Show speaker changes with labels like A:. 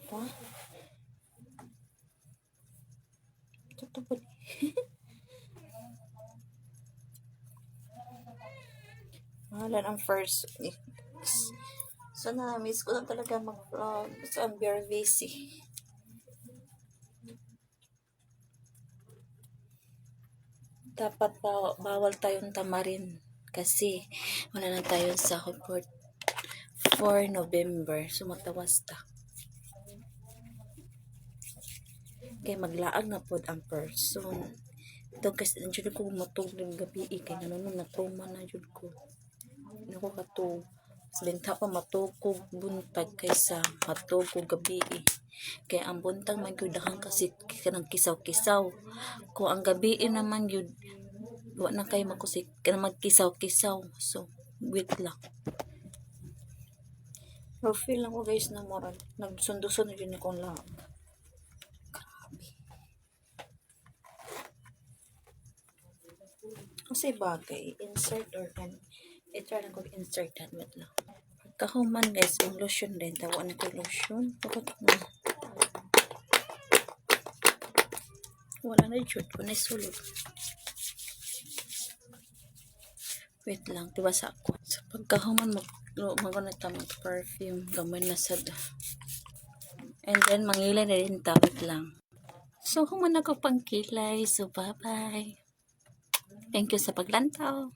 A: pa. Ito po. Mahalan ang first week. So na-miss ko na talaga mag-vlog. So I'm very busy. Dapat bawal tayong tamarin kasi wala na tayong sahod for November. So magtawas ta. Kaya maglaag na pod ang person. Ito kasi nandiyo ko matulog ng gabi kaya nanunong na-trauma na jud ko. Ano ko katulog. Benta pa matugkog buntag kaysa matugkog gabi Kaya ang buntag man gyud dahang kasi kanang kisaw-kisaw. Kung ang gabi naman gyud wa na kay makusik kana magkisaw-kisaw. So wait lang. Pero feel lang ko guys na moral nagsundo-sundo yun akong lang. Grabe. Kasi bagay insert or kan i-try lang ko insert yan wait lang. Kahuman guys, yung lotion din. Tawa na ko lotion. Bakit na? Wala na yun. Wala sulod. Wait lang. Diba sa ako? So, pagkahuman mag-unata mag-perfume. Gamay na sad. And then, mangilay na rin. Wait lang. So, human ako pang kilay. So, bye-bye. Thank you sa paglantaw.